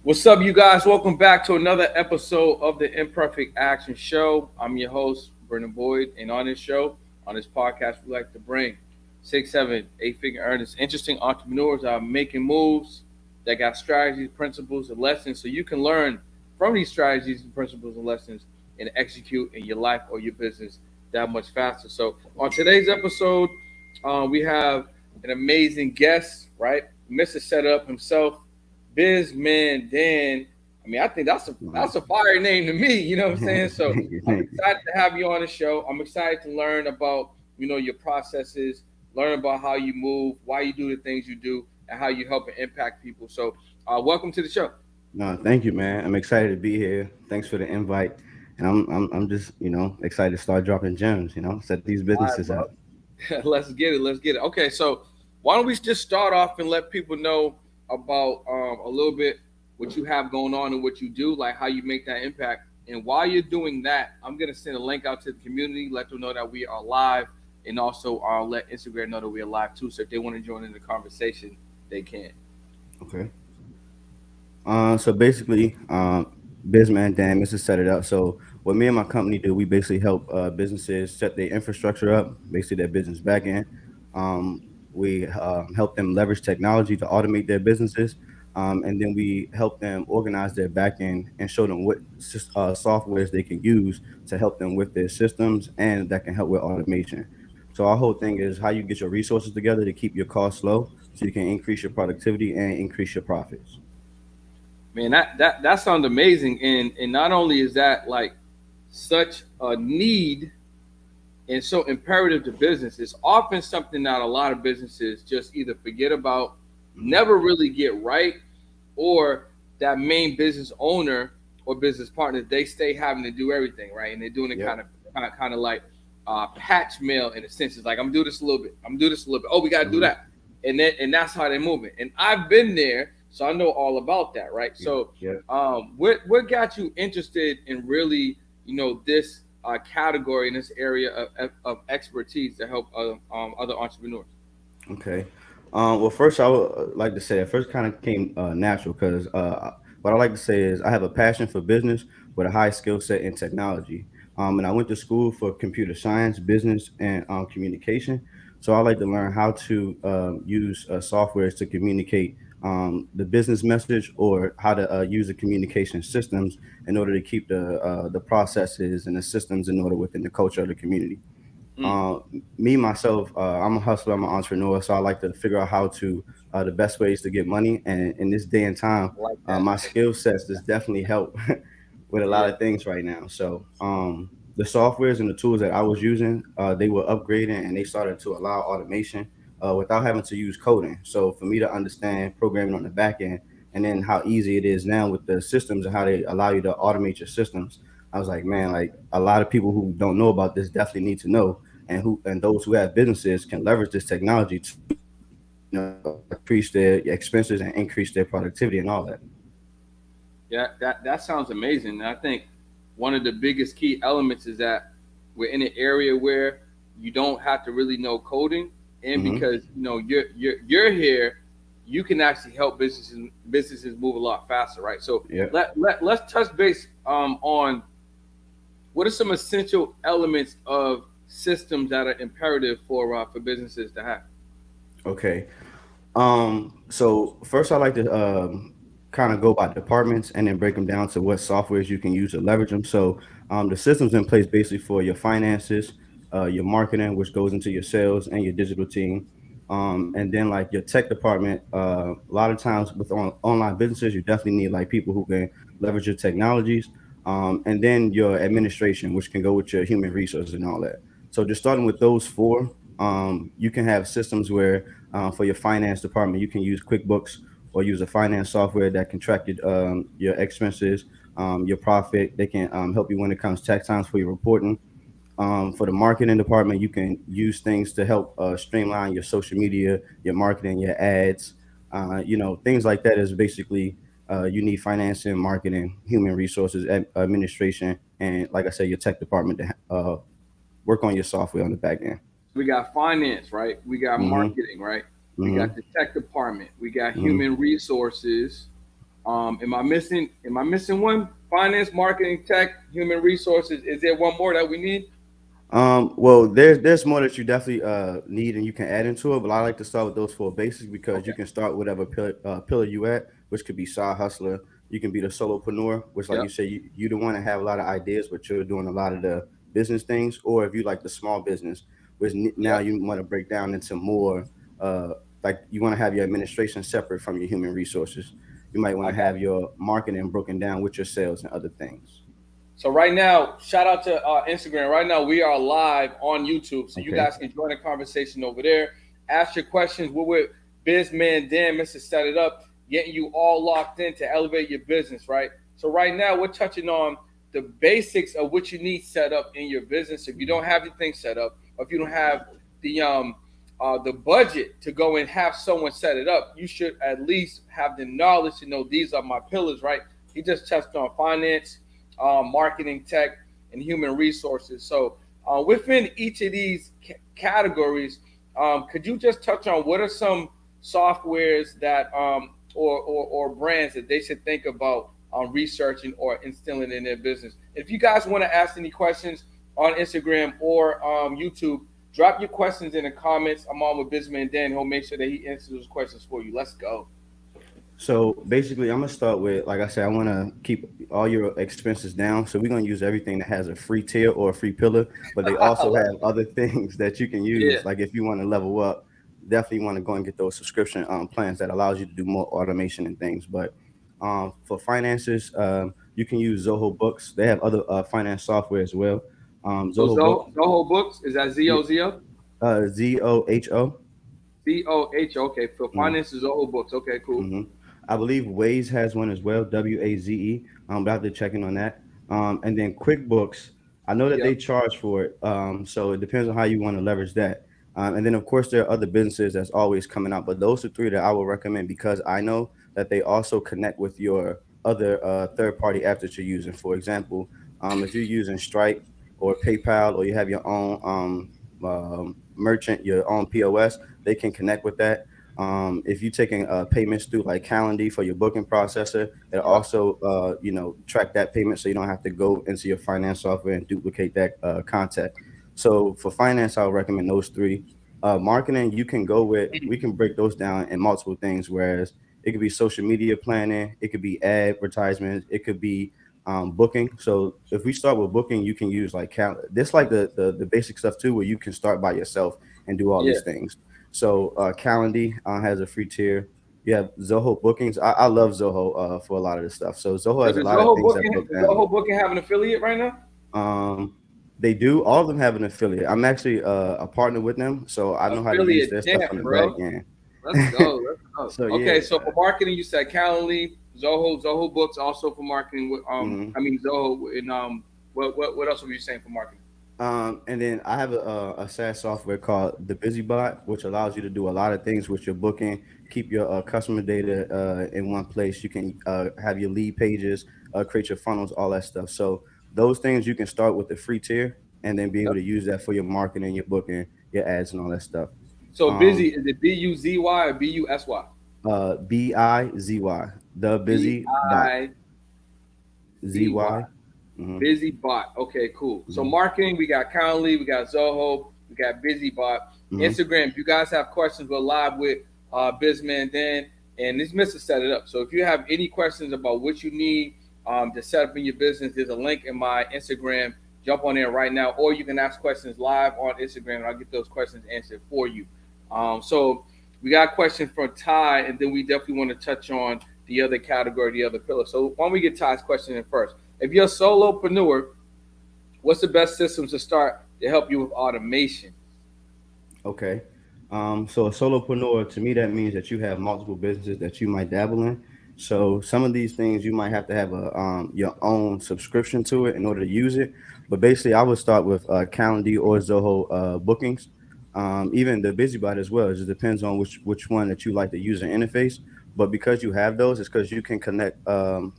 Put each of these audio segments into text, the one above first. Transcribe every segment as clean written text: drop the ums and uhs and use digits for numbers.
What's up, you guys? Welcome back to another episode of the Imperfect Action Show. I'm your host, Brendan Boyd, and on this show, on this podcast, we like to bring 6, 7, 8 figure earners, interesting entrepreneurs that are making moves, that got strategies, principles, and lessons, so you can learn from these strategies and principles and lessons and execute in your life or your business that much faster. So, on today's episode, we have an amazing guest, right? Mr. Setup himself, Bizman Dan. I mean, I think that's a fire name to me. You know what I'm saying? So Thank you, I'm thank you. excited to have you on the show. I'm excited to learn about your processes, learn about how you move, why you do the things you do, and how you help and impact people. So, welcome to the show. No, thank you, man. I'm excited to be here. Thanks for the invite, and I'm just excited to start dropping gems. Set these All right, businesses up. bro. Let's get it. Let's get it. Okay, so why don't we just start off and let people know about a little bit what you have going on and what you do, like how you make that impact. And while you're doing that, I'm gonna send a link out to the community, let them know that we are live, and also let Instagram know that we are live too. So if they want to join in the conversation, they can. Okay. So basically, Bizman Dan, Mrs. Set It Up. So what me and my company do, we basically help businesses set their infrastructure up, basically their business back end. We help them leverage technology to automate their businesses, and then we help them organize their back end and show them what softwares they can use to help them with their systems and that can help with automation. So our whole thing is how you get your resources together to keep your costs low, so you can increase your productivity and increase your profits. Man, that sounds amazing. And not only is that like such a need and so imperative to business, it's often something that a lot of businesses just either forget about, Mhm. never really get right, or that main business owner or business partner, they stay having to do everything right, and they're doing it Yep. kind of like patch mail in a sense. It's like I'm gonna do this a little bit, I'm gonna do this a little bit. Oh, we gotta do Hmm. that, and that's how they're moving. And I've been there, so I know all about that, right? Yep. So, Yep. what got you interested in really, this category in this area of expertise to help other entrepreneurs? Okay. Well, first, I would like to say it first kind of came natural because what I like to say is I have a passion for business with a high skill set in technology. And I went to school for computer science, business, and communication. So I like to learn how to use softwares to communicate the business message or how to use the communication systems in order to keep the processes and the systems in order within the culture of the community. Mm, uh, Me myself, I'm a hustler, I'm an entrepreneur, so I like to figure out how to the best ways to get money. And in this day and time, I like that. my skill sets does definitely help with a lot Yeah. of things right now. So the softwares and the tools that I was using, they were upgrading and they started to allow automation without having to use coding. So for me to understand programming on the back end and then how easy it is now with the systems and how they allow you to automate your systems, I was like, man, like a lot of people who don't know about this definitely need to know, and those who have businesses can leverage this technology to increase their expenses and increase their productivity and all that. Yeah, that sounds amazing. And I think one of the biggest key elements is that we're in an area where you don't have to really know coding, and Hmm. because you're here, you can actually help businesses move a lot faster, right? So Yeah. let's touch base on what are some essential elements of systems that are imperative for businesses to have. Okay. So first, I like to kind of go by departments and then break them down to what softwares you can use to leverage them. So the systems in place basically for your finances, your marketing, which goes into your sales and your digital team. And then like your tech department, a lot of times with online businesses, you definitely need like people who can leverage your technologies. And then your administration, which can go with your human resources and all that. So just starting with those four, you can have systems where for your finance department, you can use QuickBooks or use a finance software that can track your expenses, your profit. They can help you when it comes tax times for your reporting. For the marketing department, you can use things to help streamline your social media, your marketing, your ads. Things like that is basically you need financing, marketing, human resources, administration, and like I said, your tech department to work on your software on the back end. We got finance, right? We got Mm-hmm. marketing, right? We Mm-hmm. got the tech department. We got Mm-hmm. human resources, Am I missing one? Finance, marketing, tech, human resources. Is there one more that we need? Well, there's more that you definitely need and you can add into it, but I like to start with those four basics because you Okay. can start whatever pillar you at, which could be side hustler. You can be the solopreneur, which, like you Yep. say, you the one that have a lot of ideas, but you're doing a lot of the business things. Or if you like the small business, which now Yep. you want to break down into more, uh, like you want to have your administration separate from your human resources. You might want I to got have you. your marketing broken down with your sales and other things. So right now, shout out to Instagram. Right now, we are live on YouTube, so you Okay. guys can join the conversation over there. Ask your questions. We're with Bizman Dan, Mr. Set It Up, getting you all locked in to elevate your business. Right. So right now, we're touching on the basics of what you need set up in your business. If you don't have anything set up, or if you don't have the budget to go and have someone set it up, you should at least have the knowledge to know these are my pillars. Right. He just touched on finance, marketing, tech, and human resources. So within each of these categories, could you just touch on what are some softwares that or brands that they should think about researching or instilling in their business? If you guys want to ask any questions on Instagram or YouTube, drop your questions in the comments. I'm on with Bizman Dan. He'll make sure that he answers those questions for you. Let's go. So basically, I'm gonna start with, like I said, I want to keep all your expenses down. So we're gonna use everything that has a free tier or a free pillar, but they also have other things that you can Yeah. use. Like if you want to level up, definitely want to go and get those subscription plans that allows you to do more automation and things. But for finances, you can use Zoho Books. They have other finance software as well. So Zoho Books, Zoho Books is that Z yeah, O Z O? ZOHO. COH. Okay, for finance is Zoho Books. Okay, cool. hmm I believe Waze has one as well, WAZE. But I have to check in on that. And then QuickBooks, I know that Yep. they charge for it. So it depends on how you want to leverage that. And then, of course, there are other businesses that's always coming out. But those are three that I would recommend because I know that they also connect with your other third party apps that you're using. For example, if you're using Stripe or PayPal or you have your own merchant, your own POS, they can connect with that. If you're taking payments through like Calendly for your booking processor, it Yep. also track that payment so you don't have to go into your finance software and duplicate that contact. So for finance, I would recommend those three. Marketing, you can go with. We can break those down in multiple things. Whereas it could be social media planning, it could be advertisements, it could be booking. So if we start with booking, you can use like this, like the basic stuff too, where you can start by yourself and do all Yeah. these things. So Calendly has a free tier. You have Zoho bookings. I love Zoho for a lot of this stuff. So Zoho Does has a the lot of Zoho things that Booking broke does down. Zoho Booking have an affiliate right now? Um, they do. All of them have an affiliate. I'm actually a partner with them, so I know how to use Affiliate, their stuff on damn, the back bro. Let's end. go. Let's go. So Okay, yeah. so for marketing, you said Calendly, Zoho Books also for marketing. With Mhm. I mean Zoho and what else were you saying for marketing? And then I have a SaaS software called the BusyBot, which allows you to do a lot of things with your booking, keep your customer data in one place. You can have your lead pages, create your funnels, all that stuff. So those things you can start with the free tier and then be able Yep. to use that for your marketing, your booking, your ads, and all that stuff. So busy Um, is it BUZY or BUSY? BIZY, the B busy bot, I Z Y. ZY. Mm-hmm, Busy Bot. Okay, cool. So mm-hmm, marketing, we got Calendly, we got Zoho, we got Busy Bot. mm-hmm. Instagram, if you guys have questions, we're live with Bizman Dan, and this Mr. Set It Up. So if you have any questions about what you need to set up in your business, there's a link in my Instagram. Jump on there right now, or you can ask questions live on Instagram, and I'll get those questions answered for you. So we got a question from Ty, and then we definitely want to touch on the other category, the other pillar. So why don't we get Ty's question in first? If you're a solopreneur, what's the best systems to start to help you with automation? Okay. So a solopreneur, to me, that means that you have multiple businesses that you might dabble in. So some of these things you might have to have a your own subscription to it in order to use it. But basically, I would start with Calendly or Zoho bookings. Even the BusyBot as well. It just depends on which one that you like the user interface. But because you have those, it's because you can connect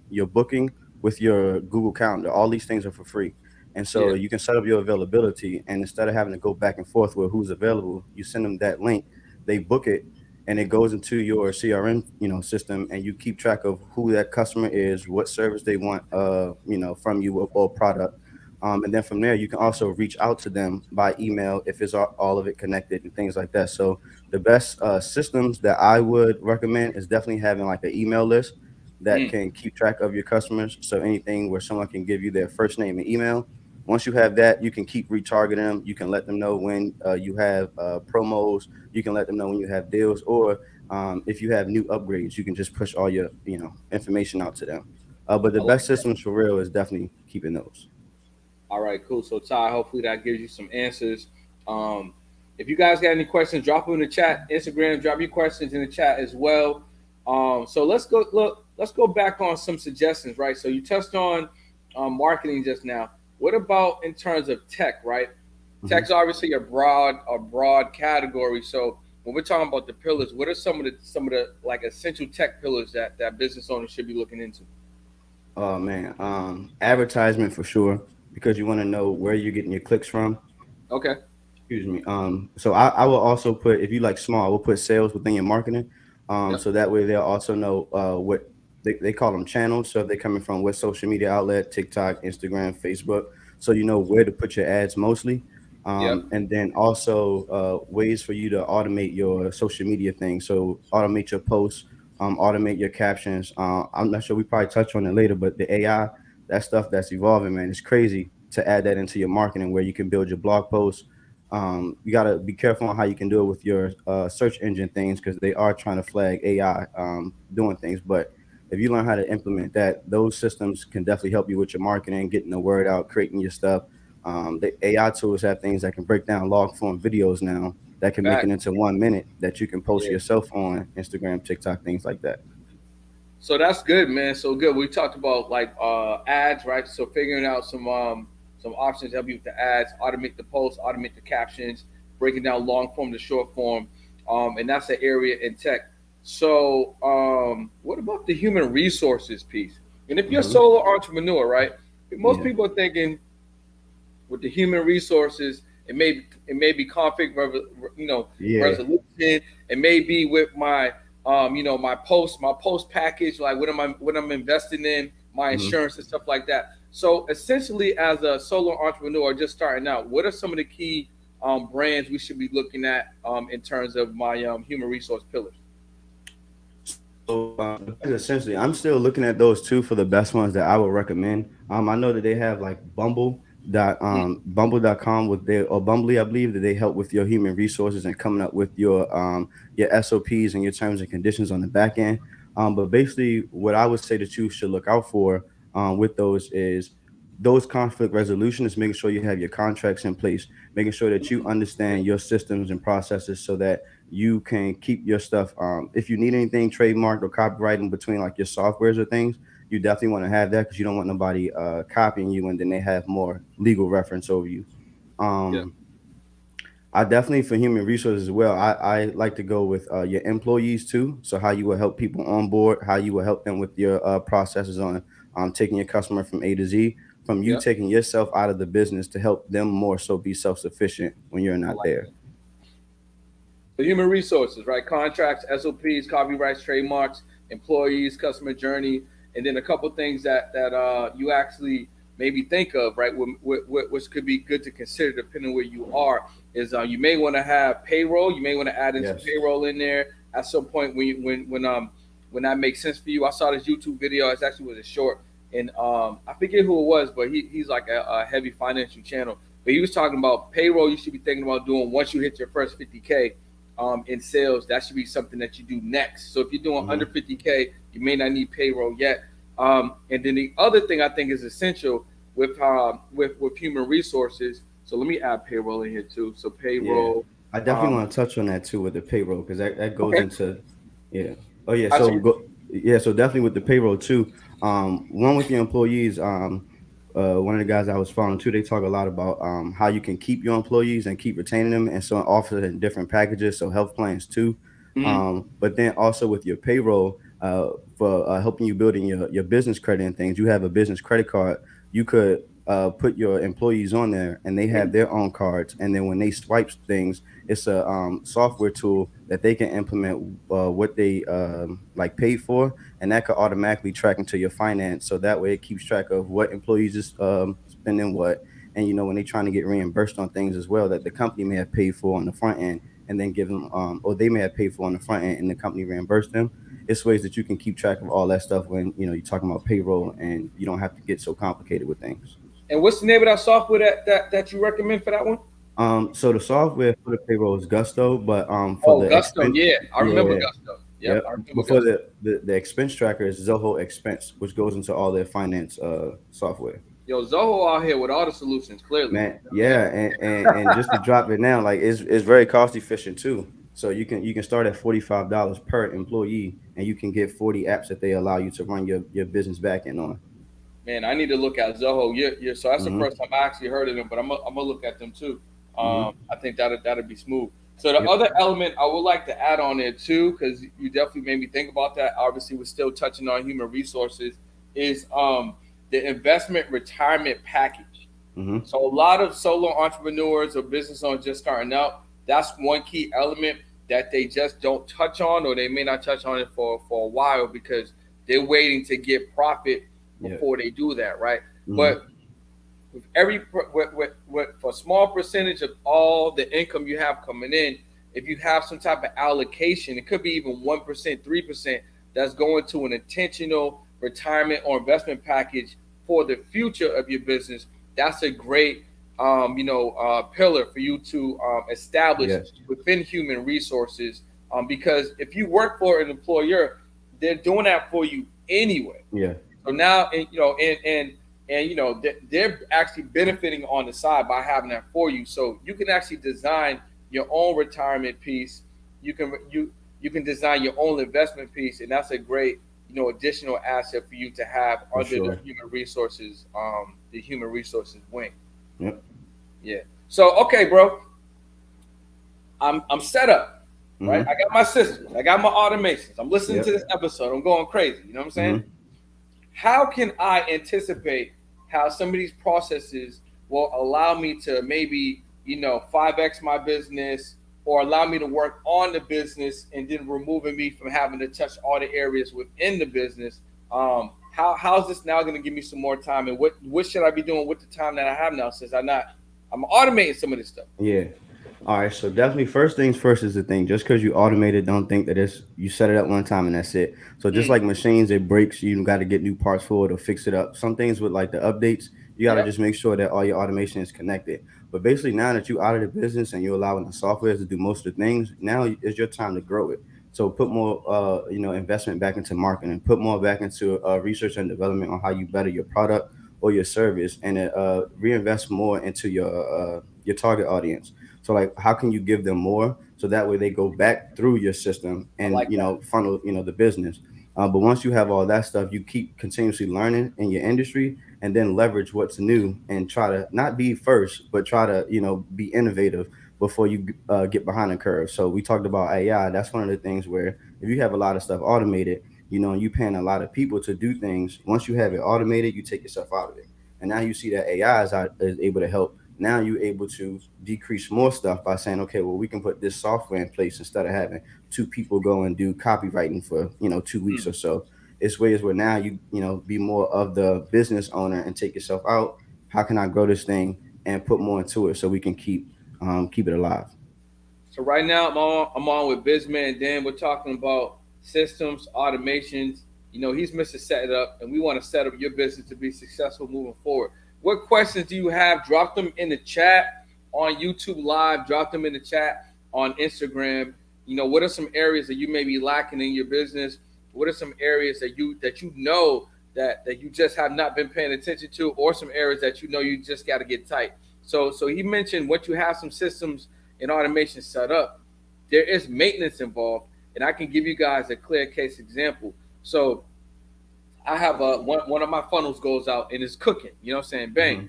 your booking with your Google Calendar. All these things are for free. And so Yeah. you can set up your availability, and instead of having to go back and forth with who's available, you send them that link, they book it, and it goes into your CRM, system, and you keep track of who that customer is, what service they want, from you, or product. And then from there, you can also reach out to them by email if it's all of it connected and things like that. So the best systems that I would recommend is definitely having like an email list that Mm. can keep track of your customers. So anything where someone can give you their first name and email. Once you have that, you can keep retargeting them. You can let them know when you have promos. You can let them know when you have deals, or if you have new upgrades, you can just push all your information out to them. But the I like best that. systems for real is definitely keeping those. All right, cool. So Ty, hopefully that gives you some answers. Um, if you guys got any questions, drop them in the chat. Instagram, drop your questions in the chat as well. So let's go look. Let's go back on some suggestions, right? So you touched on marketing just now. What about in terms of tech, right? Mhm. Tech's obviously a broad category. So when we're talking about the pillars, what are some of the like essential tech pillars that business owners should be looking into? Oh man, advertisement for sure, because you want to know where you're getting your clicks from. Okay. Excuse me. So I will also put, if you like small, I will put sales within your marketing. Yep. So that way they'll also know what they call them channels. So if they're coming from what social media outlet, TikTok, Instagram, Facebook. So you know where to put your ads mostly. Yep. And then also ways for you to automate your social media thing. So automate your posts, automate your captions. I'm not sure, we probably touch on it later, but the AI, that stuff that's evolving, man, it's crazy to add that into your marketing where you can build your blog posts. You got to be careful on how you can do it with your search engine things, because they are trying to flag AI doing things. But if you learn how to implement that, those systems can definitely help you with your marketing, getting the word out, creating your stuff. The AI tools have things that can break down long form videos now that can make it Fact. into 1 minute that you can post Yeah. yourself on Instagram, TikTok, things like that. So that's good, man. So good. We talked about like ads, right? So figuring out some options to help you with the ads, automate the posts, automate the captions, breaking down long form to short form, and that's the area in tech. So what about the human resources piece? And if you're a Hmm. solo entrepreneur, right? Most Yeah. people are thinking with the human resources. It may be conflict, Yeah. resolution. It may be with my post package, like what I'm investing in, my Hmm. insurance and stuff like that. So essentially, as a solo entrepreneur just starting out, what are some of the key brands we should be looking at in terms of my human resource pillars? So the brands, essentially, I'm still looking at those two for the best ones that I would recommend. I know that they have like Mm, Bumble.com with their, or Bumbly, I believe, that they help with your human resources and coming up with your SOPs and your terms and conditions on the back end. But basically, what I would say that you should look out for with those is those conflict resolution, is making sure you have your contracts in place, making sure that you yeah, understand your systems and processes so that you can keep your stuff. If you need anything trademarked or copyrighted between like your softwares or things, you definitely want to have that, because you don't want nobody copying you and then they have more legal reference over you. yeah, Um, I definitely, for human resources as well, I like to go with your employees too. So how you will help people on board, how you will help them with your processes on taking your customer from A to Z, from you yeah. taking yourself out of the business to help them more so be self sufficient when you're I not like there. that. So human resources, right? Contracts, SOPs, copyrights, trademarks, employees, customer journey, and then a couple things that you actually maybe think of, right? Which could be good to consider depending where you are. Is you may want to have payroll. You may want to add in some Yes. payroll in there at some point when that makes sense for you. I saw this YouTube video. It actually was a short, and I forget who it was, but he's like a heavy financial channel. But he was talking about payroll. You should be thinking about doing once you hit your first 50K in sales. That should be something that you do next. So if you're doing under Hmm. 50K, you may not need payroll yet. And then the other thing I think is essential with human resources. So let me add payroll in here too. So Yeah, payroll. I definitely Um, want to touch on that too with the payroll, because that goes okay. into, yeah. Oh yeah, I so see. go, yeah, so definitely with the payroll too. One with your employees. One of the guys I was following too, they talk a lot about how you can keep your employees and keep retaining them, and so offer it in different packages, so health plans too. Mm-hmm. But then also with your payroll, for helping you building your business credit and things, you have a business credit card. You could put your employees on there, and they have their own cards. And then when they swipe things, it's a software tool that they can implement what they like paid for, and that could automatically track into your finance. So that way, it keeps track of what employees is spending what, and when they're trying to get reimbursed on things as well that the company may have paid for on the front end, and then give them, or they may have paid for on the front end, and the company reimbursed them. It's ways that you can keep track of all that stuff when you're talking about payroll, and you don't have to get so complicated with things. And what's the name of that software that you recommend for that one? So the software for the payroll is Gusto, but for Oh, the Gusto. expense, Yeah, I remember yeah, Gusto. Yep, yep. I remember Before Gusto. the expense tracker is Zoho Expense, which goes into all their finance software. Yo, Zoho out here with all the solutions. Clearly, Man, you know what yeah, and just to drop it now, like it's very cost efficient too. So you can start at $45 per employee, and you can get 40 apps that they allow you to run your business backend on. Man, I need to look at Zoho. So that's the Mm-hmm. first time I actually heard of them, but I'm gonna look at them too. Mm-hmm. I think that'll be smooth. So the Yep. other element I would like to add on there too, because you definitely made me think about that. Obviously, we're still touching on human resources. Is the investment retirement package. Mm-hmm. So a lot of solo entrepreneurs or business owners just starting out, that's one key element that they just don't touch on, or they may not touch on it for a while because they're waiting to get profit Yeah. before they do that, right? Mm-hmm. But with for a small percentage of all the income you have coming in, if you have some type of allocation, it could be even 1%, 3% that's going to an intentional retirement or investment package for the future of your business. That's a great pillar for you to establish Yes. within human resources. Because if you work for an employer, they're doing that for you anyway. Yeah. So now, they're actually benefiting on the side by having that for you. So you can actually design your own retirement piece. You can design your own investment piece, and that's a great additional asset for you to have For under sure. the human resources wing. Yep. Yeah. So okay, bro, I'm set up. Right. Mm-hmm. I got my systems. I got my automations. I'm listening to Yep. this episode. I'm going crazy. You know what I'm saying? Mm-hmm. How can I anticipate how some of these processes will allow me to maybe 5x my business, or allow me to work on the business and then removing me from having to touch all the areas within the business? How's this now going to give me some more time, and what should I be doing with the time that I have now, since I'm automating some of this stuff? Yeah. All right. So definitely, first things first is the thing. Just because you automate it, don't think that it's you set it up one time and that's it. So just Mm, like machines, it breaks. You got to get new parts for it or fix it up. Some things with like the updates, you got to yep. just make sure that all your automation is connected. But basically, now that you out of the business and you're allowing the software to do most of the things, now is your time to grow it. So put more, investment back into marketing. Put more back into research and development on how you better your product or your service, and reinvest more into your target audience. So like, how can you give them more so that way they go back through your system I and like that. funnel the business. But once you have all that stuff, you keep continuously learning in your industry, and then leverage what's new and try to not be first, but try to be innovative before you get behind the curve. So we talked about AI. That's one of the things where if you have a lot of stuff automated, and you paying a lot of people to do things. Once you have it automated, you take yourself out of it, and now you see that AI is able to help. Now you're able to decrease more stuff by saying, okay, well, we can put this software in place instead of having two people go and do copywriting for 2 weeks Mm. or so. It's ways where now you be more of the business owner and take yourself out. How can I grow this thing and put more into it so we can keep it alive? So right now I'm on with Bisman, and then we're talking about systems, automations. He's Mr. Set It Up, and we want to set up your business to be successful moving forward. What questions do you have? Drop them in the chat on YouTube Live. Drop them in the chat on Instagram. What are some areas that you may be lacking in your business? What are some areas that you just have not been paying attention to, or some areas that you just got to get tight? So he mentioned, once you have some systems and automation set up, there is maintenance involved, and I can give you guys a clear case example. So I have one of my funnels goes out and it's cooking. You know what I'm saying? Bang. Hmm.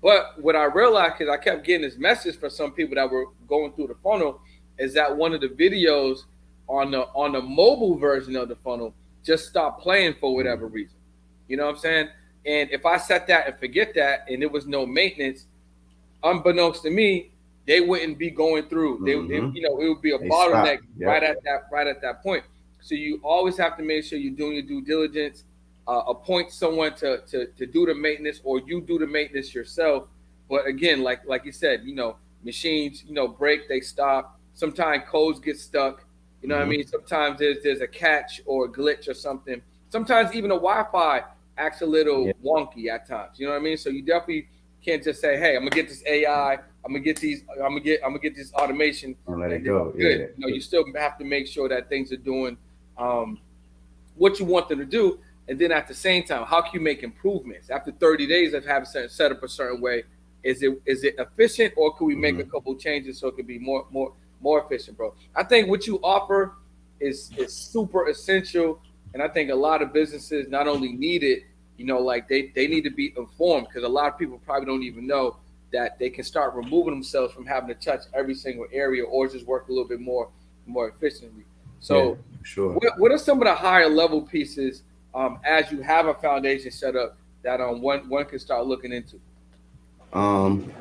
But what I realized, because I kept getting this message for some people that were going through the funnel, is that one of the videos on the mobile version of the funnel just stopped playing for whatever reason. You know what I'm saying? And if I set that and forget that, and there was no maintenance, unbeknownst to me, they wouldn't be going through. Mm-hmm. It would be a They bottleneck stop. Yep. right at that point. So you always have to make sure you're doing your due diligence. Appoint someone to do the maintenance, or you do the maintenance yourself. But again, like you said, machines, break, they stop. Sometimes codes get stuck. You know what I Mm-hmm. mean? Sometimes there's a catch or a glitch or something. Sometimes even the Wi-Fi acts a Yeah. little wonky at times. You know what I mean? So you definitely can't just say, "Hey, I'm gonna get this AI. I'm gonna get these. I'm gonna get this automation, And let and it then I'm go. good." Yeah. You still have to make sure that things are doing um, what you want them to do, and then at the same time, how can you make improvements after 30 days of having set up a certain way? Is it efficient, or can we make a Mm-hmm. couple changes so it can be more efficient, bro? I think what you offer is super essential, and I think a lot of businesses not only need it, like they need to be informed, because a lot of people probably don't even know that they can start removing themselves from having to touch every single area, or just work a little bit more efficiently. Yeah. So, For sure. what are some of the higher level pieces, as you have a foundation set up, that one can start looking into? Um,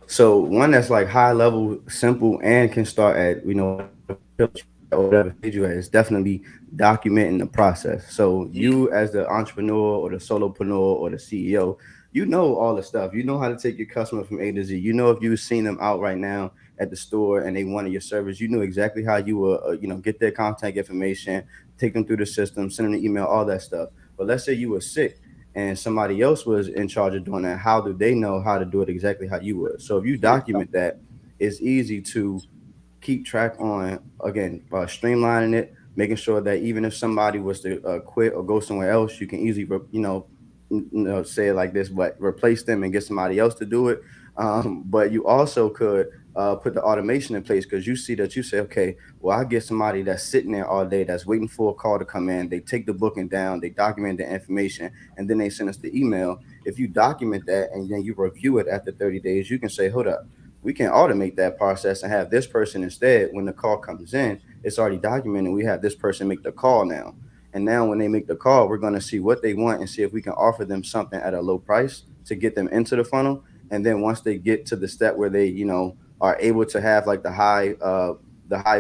so one that's like high level, simple, and can start at whatever pillar you're at or whatever stage you're at is definitely documenting the process. So Mm, you as the entrepreneur or the solopreneur or the CEO, you know all the stuff. You know how to take your customer from A to Z. You know if you've seen them out right now at the store and they wanted your service, you know exactly how you will get their contact information, take them through the system, send them an email, all that stuff. But let's say you were sick and somebody else was in charge of doing that, how do they know how to do it exactly how you would? So if you yeah, document that, it's easy to keep track on, again, streamlining it, making sure that even if somebody was to quit or go somewhere else, you can easily say it like this, but replace them and get somebody else to do it. But you also could put the automation in place, because you see that you say, okay, well, I get somebody that's sitting there all day that's waiting for a call to come in. They take the booking down, they document the information, and then they send us the email. If you document that and then you review it after 30 days, you can say, hold up, we can automate that process and have this person instead. When the call comes in, it's already documented. We have this person make the call now. And now when they make the call, we're going to see what they want and see if we can offer them something at a low price to get them into the funnel. And then once they get to the step where they, are able to have like the high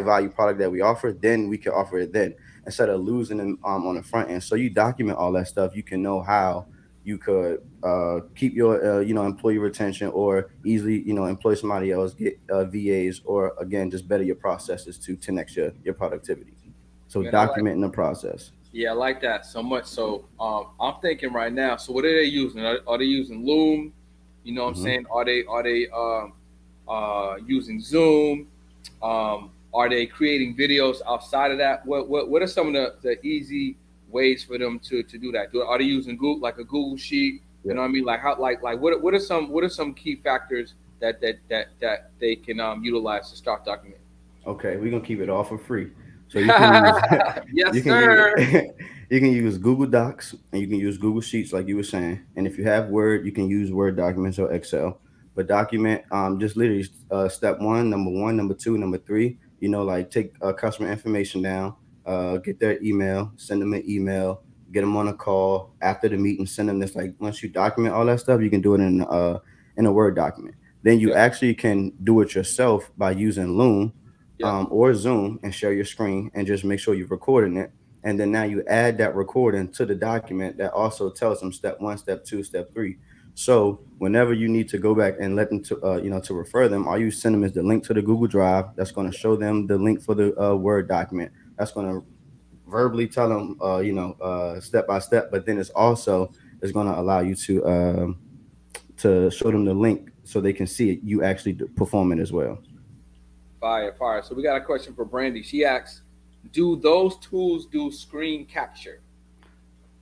value product that we offer, then we can offer it then, instead of losing them on the front end. So you document all that stuff. You can know how you could keep your employee retention, or easily employ somebody else, get VAs, or again just better your processes to 10x your productivity. So man, I like. documenting the process. Yeah, I like that so much. So, I'm thinking right now. So, what are they using? Are they using Loom? You know what I'm Hmm. saying? Are they using Zoom? Are they creating videos outside of that? What are some of the easy ways for them to do that? Are they using Google, like a Google Sheet? You know Yep. what I mean? Like how like what are some key factors that they can utilize to start documenting? Okay, we're gonna keep it all for free. So you can use you Yes, can use sir. you can use Google Docs, and you can use Google Sheets like you were saying. And if you have Word, you can use Word documents or Excel. But document just literally step one, number one, number two, number three. Like take customer information down, get their email, send them an email, get them on a call after the meeting, send them this. Like once you document all that stuff, you can do it in a Word document. Then you Yep. actually can do it yourself by using Loom Yep. or Zoom, and share your screen and just make sure you're recording it. And then now you add that recording to the document that also tells them step one, step two, step three. So whenever you need to go back and let them to refer them, all you send them is the link to the Google Drive. That's going to show them the link for the Word document. That's going to verbally tell them, step by step. But then it's also is going to allow you to show them the link so they can see it. You actually perform it as well. Fire, fire. So we got a question for Brandy. She asks, "Do those tools do screen capture?"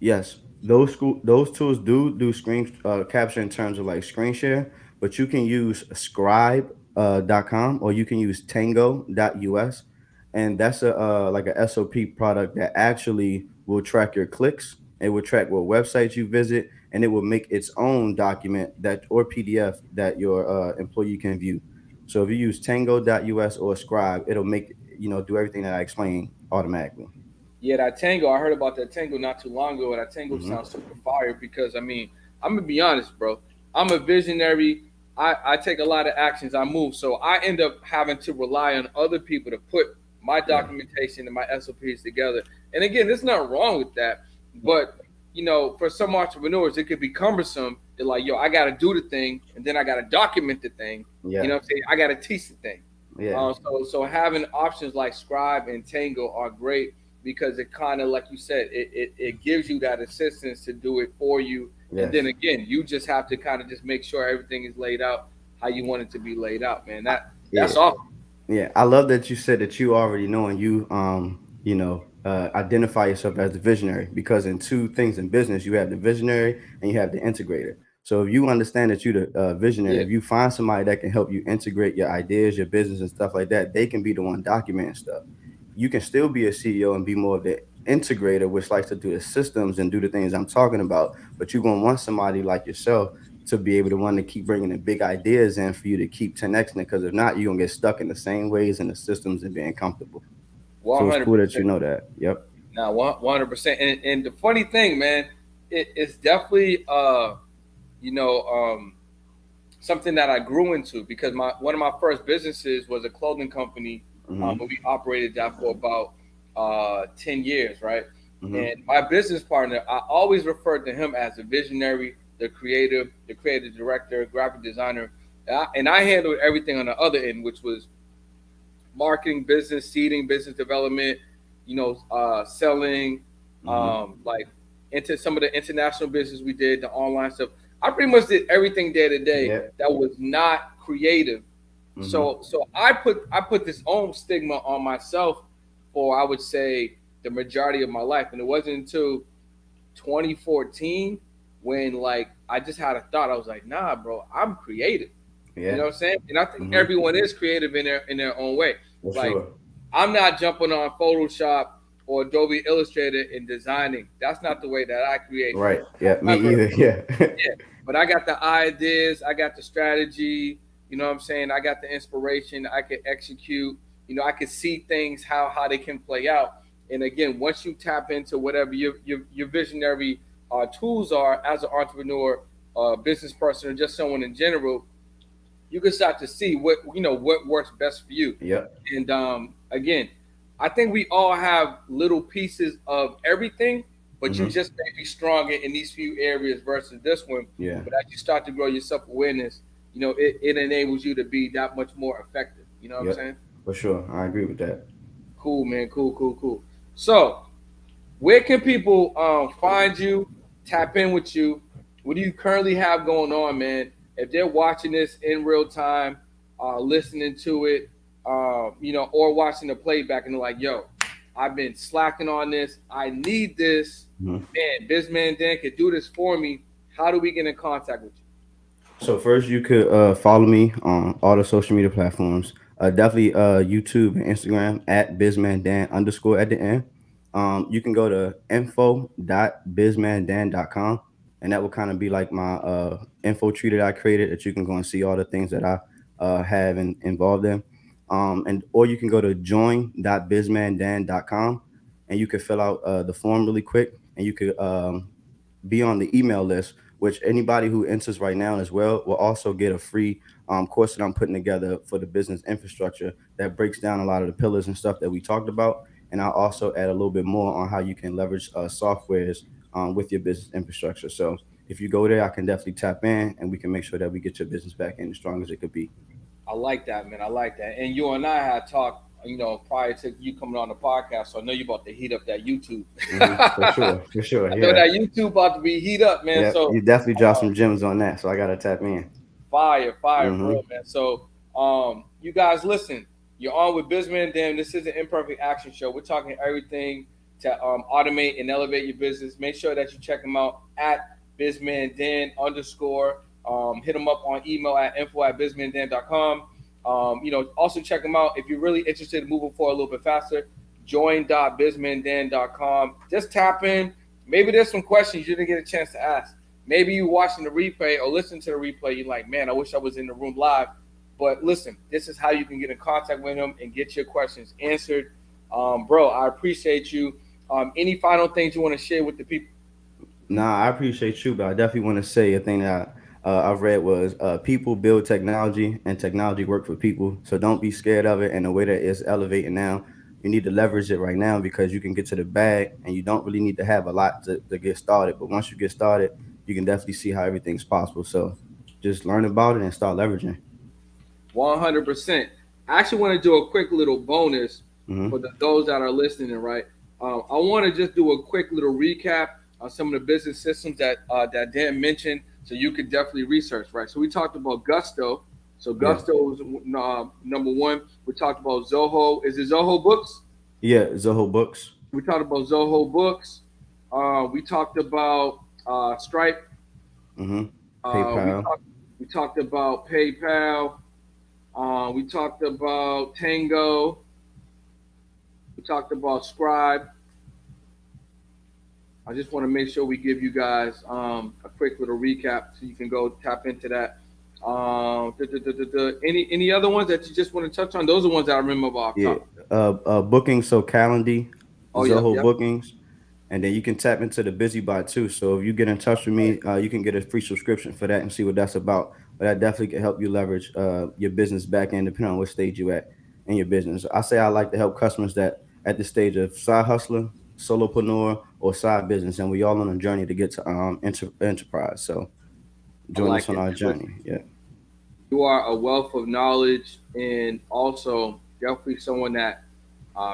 Yes, those tools do screen capture in terms of like screen share, but you can use Scribe .com, or you can use Tango.us, and that's a like a SOP product that actually will track your clicks. It will track what websites you visit, and it will make its own document that or PDF that your employee can view. So if you use Tango.us or Scribe, it'll make do everything that I explained automatically. Yeah, that Tango. I heard about that Tango not too long ago. And that Tango Hmm. sounds super fire because I mean, I'm gonna be honest, bro. I'm a visionary. I take a lot of actions. I move, so I end up having to rely on other people to put my Yeah. documentation and my SOPs together. And again, there's nothing wrong with that, but for some entrepreneurs, it could be cumbersome. They're like, yo, I got to do the thing, and then I got to document the thing. You Yeah. know what I'm saying? I got to teach the thing. Yeah. So having options like Scribe and Tango are great because it kind of, like you said, it gives you that assistance to do it for you. And then Yes. again, you just have to kind of just make sure everything is laid out how you want it to be laid out, man. That's Yeah. awesome. Yeah, I love that you said that you already know and you identify yourself as the visionary, because in two things in business you have the visionary and you have the integrator. So if you understand that you're the visionary, Yeah. if you find somebody that can help you integrate your ideas, your business, and stuff like that, they can be the one documenting stuff. You can still be a CEO and be more of the integrator, which likes to do the systems and do the things I'm talking about. But you're gonna want somebody like yourself to be able to want to keep bringing the big ideas in for you to keep 10xing it. Because if not, you're gonna get stuck in the same ways and the systems and being comfortable. So One it's hundred cool that you percent. know that. Yep. Now, 100%. And the funny thing, man, it's definitely something that I grew into because my one of my first businesses was a clothing company. Mm-hmm. But we operated that for about 10 years, right? Mm-hmm. And my business partner, I always referred to him as a visionary, the creative director, graphic designer, and I handled everything on the other end, which was marketing, business, seeding, business development, selling, Mm-hmm. like into some of the international business we did, the online stuff. I pretty much did everything day to day Yeah. that was not creative. Mm-hmm. So I put this own stigma on myself for, I would say, the majority of my life, and it wasn't until 2014 when, like, I just had a thought. I was like, nah, bro, I'm creative. You Yeah. know what I'm saying? And I think Mm-hmm. everyone is creative in their own way. For Like, sure. I'm not jumping on Photoshop or Adobe Illustrator and designing. That's not the way that I create. Right. Yeah. Me However, either. Yeah. yeah, but I got the ideas, I got the strategy. You know what I'm saying? I got the inspiration. I can execute. I can see things how they can play out. And again, once you tap into whatever your visionary tools are as an entrepreneur, business person, or just someone in general, you can start to see what works best for you. Yep. And again, I think we all have little pieces of everything, but you Mm-hmm. just may be stronger in these few areas versus this one. Yeah. But as you start to grow your self awareness, it enables you to be that much more effective. You know what I'm Yep. saying? For sure. I agree with that. Cool, man. Cool, cool, cool. So, where can people find you, tap in with you? What do you currently have going on, man? If they're watching this in real time, listening to it, or watching the playback, and they're like, "Yo, I've been slacking on this. I need this. Mm-hmm. Man, Bizman Dan could do this for me. How do we get in contact with you?" So first, you could follow me on all the social media platforms. Definitely YouTube and Instagram at bizmandan underscore at the end. You can go to info.bizmandan.com, and that will kind of be like my info tree that I created, that you can go and see all the things that I have involved in. And or you can go to join.bizmandan.com, and you can fill out the form really quick, and you could be on the email list, which anybody who enters right now as well will also get a free course that I'm putting together for the business infrastructure that breaks down a lot of the pillars and stuff that we talked about. And I'll also add a little bit more on how you can leverage softwares with your business infrastructure. So if you go there, I can definitely tap in and we can make sure that we get your business back in as strong as it could be. I like that, man. I like that. And you and I had talked, prior to you coming on the podcast, so I know you're about to heat up that YouTube. For sure, for sure. I know Yeah. that YouTube about to be heat up, man. Yeah. So You definitely dropped uh, some gems on that. So I got to tap in. fire for Mm-hmm. real, man. So you guys listen. You're on with Bizman Dan. This is an Imperfect Action Show. We're talking everything to automate and elevate your business. Make sure that you check them out at Bizman Dan underscore. Hit them up on email at info@bizmandan.com. Also check them out if you're really interested in moving forward a little bit faster. Join.bizmandan.com. Just tap in. Maybe there's some questions you didn't get a chance to ask. Maybe you watching the replay or listening to the replay. You're like, man, I wish I was in the room live. But listen, this is how you can get in contact with him and get your questions answered. Bro, I appreciate you. Any final things you want to share with the people? Nah, I appreciate you, but I definitely want to say a thing that I've read was people build technology and technology work for people. So don't be scared of it. And the way that it's elevating now, you need to leverage it right now because you can get to the bag and you don't really need to have a lot to get started. But once you get started, you can definitely see how everything's possible. So just learn about it and start leveraging. 100%. I actually want to do a quick little bonus Hmm. for those that are listening, right? I want to just do a quick little recap on some of the business systems that Dan mentioned, so you could definitely research, right? So we talked about Gusto. So Yeah. Gusto is number one. We talked about Zoho. Is it Zoho Books? Yeah. Zoho Books. We talked about Zoho Books. We talked about Stripe. Hmm. Uh, we PayPal. talked we talked about PayPal. We talked about Tango. We talked about Scribe. I just want to make sure we give you guys a quick little recap so you can go tap into that. Any other ones that you just want to touch on? Those are ones that I remember off Yeah. top. Bookings. So Calendly, Oh, yep, Zoho yep. Bookings. And then you can tap into the busy bot too. So if you get in touch with Right. me, you can get a free subscription for that and see what that's about. But that definitely can help you leverage your business back end, depending on what stage you at in your business. I say I like to help customers that at the stage of side hustler, solopreneur, or side business, and we all on a journey to get to enterprise. So I join us like on it, our man. Listen, journey. Yeah. you are a wealth of knowledge and also definitely someone that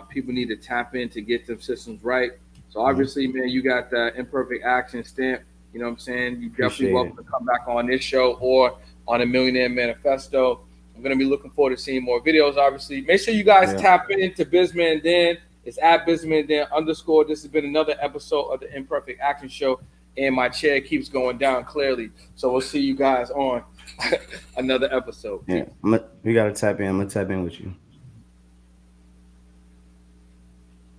people need to tap in to get them systems right. So Hmm. obviously, man, you got the imperfect action stamp. You know what I'm saying? You definitely Appreciate welcome it. to come back on this show or on a Millionaire Manifesto. I'm gonna be looking forward to seeing more videos. Obviously, make sure you guys Yeah. tap into Bizman Dan. It's at Bizman Dan underscore. This has been another episode of the Imperfect Action Show, and my chair keeps going down clearly. So we'll see you guys on another episode. Yeah. Peace. We gotta tap in. I'm gonna tap in with you.